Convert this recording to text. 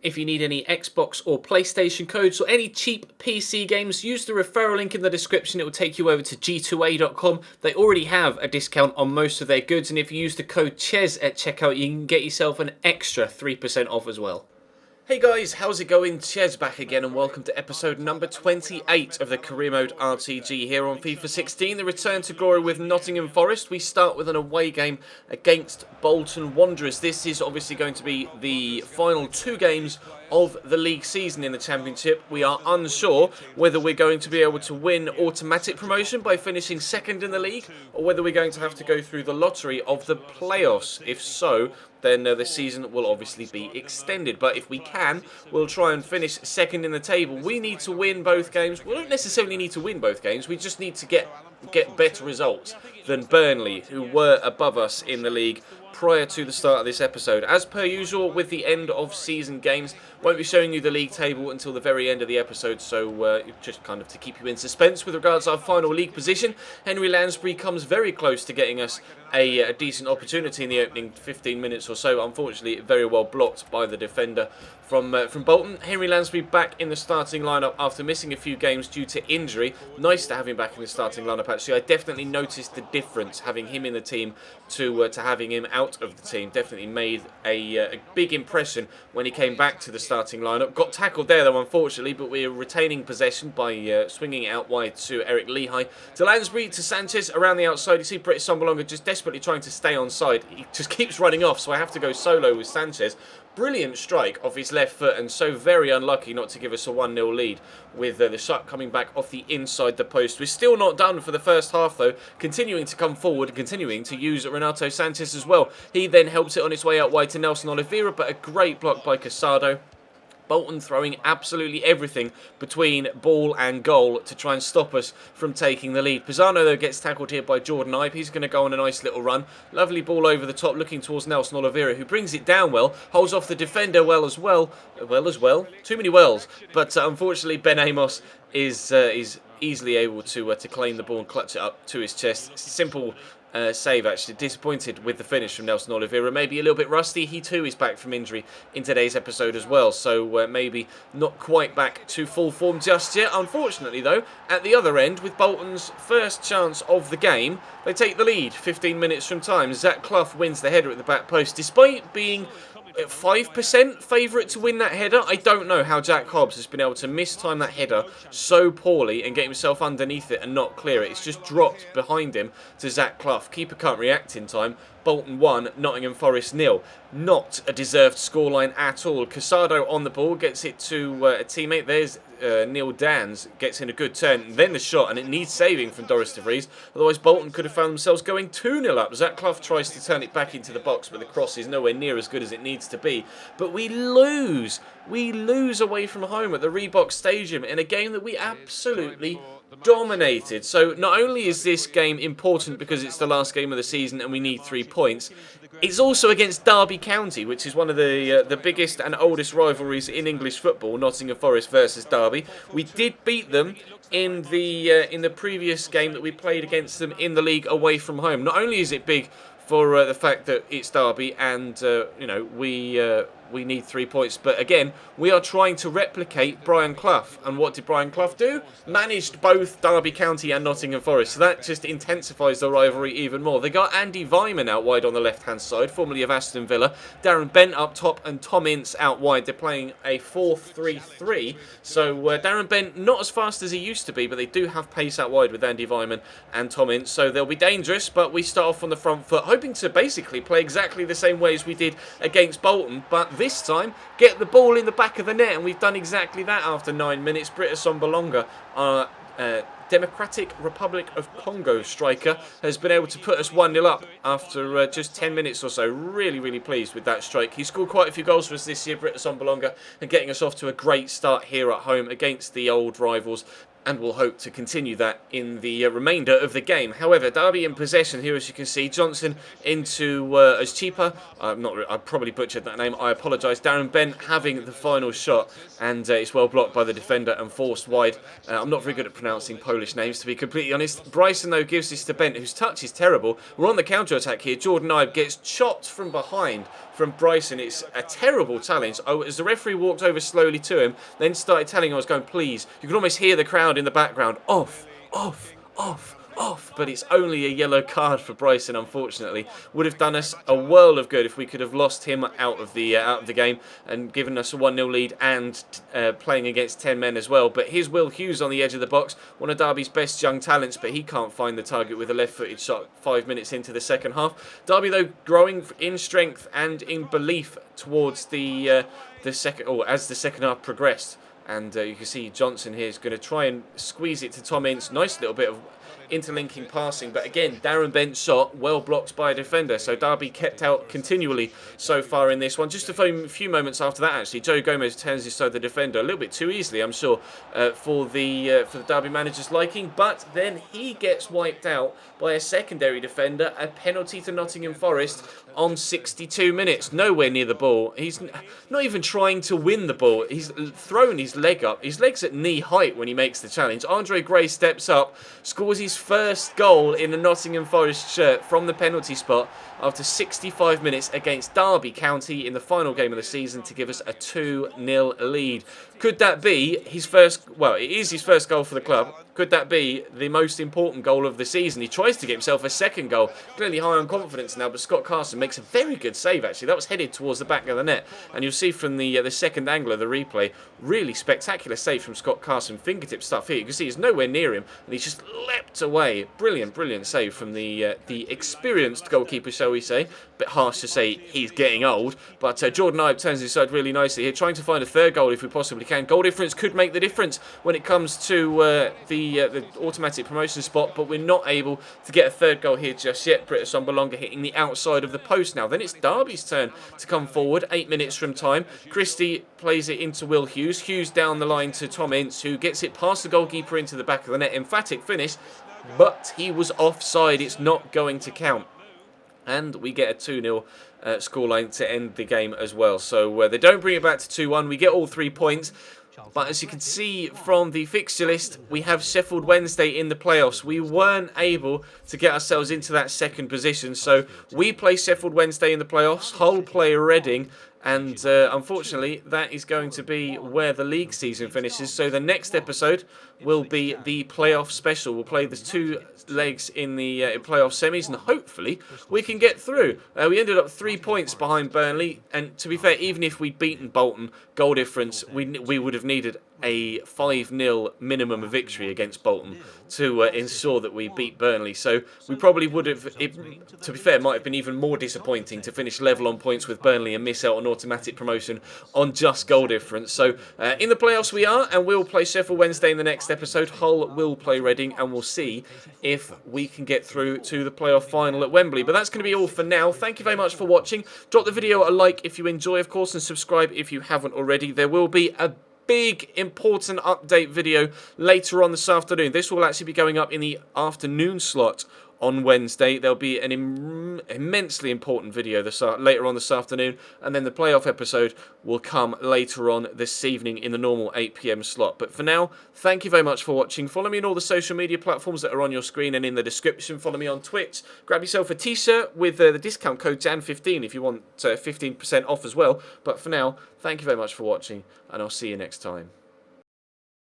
If you need any Xbox or PlayStation codes or any cheap PC games, use the referral link in the description. It will take you over to g2a.com. They already have a discount on most of their goods, and if you use the code CHES at checkout, you can get yourself an extra 3% off as well. Hey guys, how's it going? Ches back again, and welcome to episode number 28 of the Career Mode RTG here on FIFA 16. The return to glory with Nottingham Forest. We start with an away game against Bolton Wanderers. This is obviously going to be the final two games of the league season in the Championship. We are unsure whether we're going to be able to win automatic promotion by finishing second in the league, or whether we're going to have to go through the lottery of the playoffs. If so, then the season will obviously be extended. But if we can, we'll try and finish second in the table. We need to win both games. We don't necessarily need to win both games. We just need to get better results than Burnley, who were above us in the league prior to the start of this episode. As per usual, with the end of season games, won't be showing you the league table until the very end of the episode, so just kind of to keep you in suspense with regards to our final league position. Henry Lansbury comes very close to getting us a decent opportunity in the opening 15 minutes or so. Unfortunately, very well blocked by the defender from Bolton. Henry Lansbury back in the starting lineup after missing a few games due to injury. Nice to have him back in the starting lineup, actually. I definitely noticed the difference having him in the team to having him out of the team. Definitely made a big impression when he came back to the starting lineup. Got tackled there, though, unfortunately, but we're retaining possession by swinging it out wide to Eric Lehigh. To Lansbury, to Sanchez around the outside. You see British Sombalonga just desperately trying to stay on side. He just keeps running off, so I have to go solo with Sanchez. Brilliant strike off his left foot, and so very unlucky not to give us a 1-0 lead with the shot coming back off the inside the post. We're still not done for the first half, though, continuing to come forward and continuing to use Renato Sanchez as well. He then helps it on its way out wide to Nelson Oliveira, but a great block by Casado. Bolton throwing absolutely everything between ball and goal to try and stop us from taking the lead. Pisano, though, gets tackled here by Jordan Ibe. He's going to go on a nice little run. Lovely ball over the top, looking towards Nelson Oliveira, who brings it down well, holds off the defender well as well. Too many wells. But unfortunately, Ben Amos is easily able to claim the ball and clutch it up to his chest. Simple save, actually. Disappointed with the finish from Nelson Oliveira. Maybe a little bit rusty. He too is back from injury in today's episode as well, so maybe not quite back to full form just yet. Unfortunately, though, at the other end, with Bolton's first chance of the game, they take the lead 15 minutes from time. Zach Clough wins the header at the back post. Despite being 5% favourite to win that header, I don't know how Jack Hobbs has been able to mistime that header so poorly and get himself underneath it and not clear it. It's just dropped behind him to Zach Clough. Keeper can't react in time. Bolton 1, Nottingham Forest 0. Not a deserved scoreline at all. Casado on the ball, gets it to a teammate. There's Neil Dans, gets in a good turn. Then the shot, and it needs saving from Doris de Vries. Otherwise, Bolton could have found themselves going 2-0 up. Zach Clough tries to turn it back into the box, but the cross is nowhere near as good as it needs to be. But we lose. We lose away from home at the Reebok Stadium in a game that we absolutely dominated. So not only is this game important because it's the last game of the season and we need 3 points, it's also against Derby County, which is one of the biggest and oldest rivalries in English football. Nottingham Forest versus Derby. We did beat them in the previous game that we played against them in the league away from home. Not only is it big for the fact that it's Derby and we need 3 points. But again, we are trying to replicate Brian Clough. And what did Brian Clough do? Managed both Derby County and Nottingham Forest. So that just intensifies the rivalry even more. They got Andy Weimann out wide on the left-hand side, formerly of Aston Villa. Darren Bent up top and Tom Ince out wide. They're playing a 4-3-3. So Darren Bent not as fast as he used to be, but they do have pace out wide with Andy Weimann and Tom Ince. So they'll be dangerous, but we start off on the front foot, hoping to basically play exactly the same way as we did against Bolton. But this time, get the ball in the back of the net, and we've done exactly that after 9 minutes. British Sombalonga, our Democratic Republic of Congo striker, has been able to put us 1-0 up after just 10 minutes or so. Really, really pleased with that strike. He scored quite a few goals for us this year, British Sombalonga, and getting us off to a great start here at home against the old rivals. and will hope to continue that in the remainder of the game. However, Derby in possession here, as you can see. Johnson into as cheaper. I probably butchered that name. I apologise. Darren Bent having the final shot, and it's well blocked by the defender and forced wide. I'm not very good at pronouncing Polish names, to be completely honest. Bryson, though, gives this to Bent, whose touch is terrible. We're on the counter-attack here. Jordan Ibe gets chopped from behind from Bryson. It's a terrible challenge. As the referee walked over slowly to him, then started telling him, I was going, please. You can almost hear the crowd in the background. Off, off, off, off. But it's only a yellow card for Bryson, unfortunately. Would have done us a world of good if we could have lost him out of the game and given us a 1-0 lead and playing against 10 men as well. But here's Will Hughes on the edge of the box, one of Derby's best young talents, but he can't find the target with a left-footed shot 5 minutes into the second half. Derby, though, growing in strength and in belief towards the second, or as the second half progressed. And you can see Johnson here is going to try and squeeze it to Tom Ince. Nice little bit of interlinking passing, but again, Darren Bent's shot well blocked by a defender, so Derby kept out continually so far in this one. Just a few moments after that, actually, Joe Gomez turns aside the defender a little bit too easily, I'm sure, for the Derby manager's liking, but then he gets wiped out by a secondary defender, a penalty to Nottingham Forest on 62 minutes, nowhere near the ball. He's not even trying to win the ball. He's thrown his leg up. His leg's at knee height when he makes the challenge. Andre Gray steps up, scores his first goal in a Nottingham Forest shirt from the penalty spot after 65 minutes against Derby County in the final game of the season to give us a 2-0 lead. Could that be his first, well, it is his first goal for the club. Could that be the most important goal of the season? He tries to get himself a second goal. Clearly high on confidence now, but Scott Carson makes a very good save, actually. That was headed towards the back of the net. And you'll see from the second angle of the replay, really spectacular save from Scott Carson. Fingertip stuff here. You can see he's nowhere near him, and he's just leapt away. Brilliant, brilliant save from the experienced goalkeeper, shall we say. Bit harsh to say he's getting old, but Jordan Ibe turns his side really nicely here, trying to find a third goal if we possibly can. Goal difference could make the difference when it comes to the automatic promotion spot, but we're not able to get a third goal here just yet. Britta Sombalonga hitting the outside of the post now. Then it's Derby's turn to come forward, 8 minutes from time. Christie plays it into Will Hughes. Hughes down the line to Tom Ince, who gets it past the goalkeeper into the back of the net. Emphatic finish, but he was offside. It's not going to count. And we get a 2-0 scoreline to end the game as well. So they don't bring it back to 2-1. We get all 3 points. But as you can see from the fixture list, we have Sheffield Wednesday in the playoffs. We weren't able to get ourselves into that second position. So we play Sheffield Wednesday in the playoffs. Hull play Reading. And unfortunately, that is going to be where the league season finishes. So the next episode will be the playoff special. We'll play the 2 legs in the playoff semis, and hopefully we can get through. We ended up 3 points behind Burnley, and to be fair, even if we'd beaten Bolton, goal difference, we would have needed a 5-0 minimum victory against Bolton to ensure that we beat Burnley. So we probably would have, to be fair, it might have been even more disappointing to finish level on points with Burnley and miss out on automatic promotion on just goal difference. So in the playoffs we are, and we'll play Sheffield Wednesday in the next episode. Hull will play Reading, and we'll see if we can get through to the playoff final at Wembley. But that's going to be all for now. Thank you very much for watching. Drop the video a like if you enjoy, of course, and subscribe if you haven't already. There will be a big important update video later on this afternoon. This will actually be going up in the afternoon slot on Wednesday. There'll be an immensely important video later on this afternoon, and then the playoff episode will come later on this evening in the normal 8 PM slot. But for now, thank you very much for watching. Follow me on all the social media platforms that are on your screen and in the description. Follow me on Twitch. Grab yourself a t-shirt with the discount code JAN15 if you want 15% off as well. But for now, thank you very much for watching, and I'll see you next time.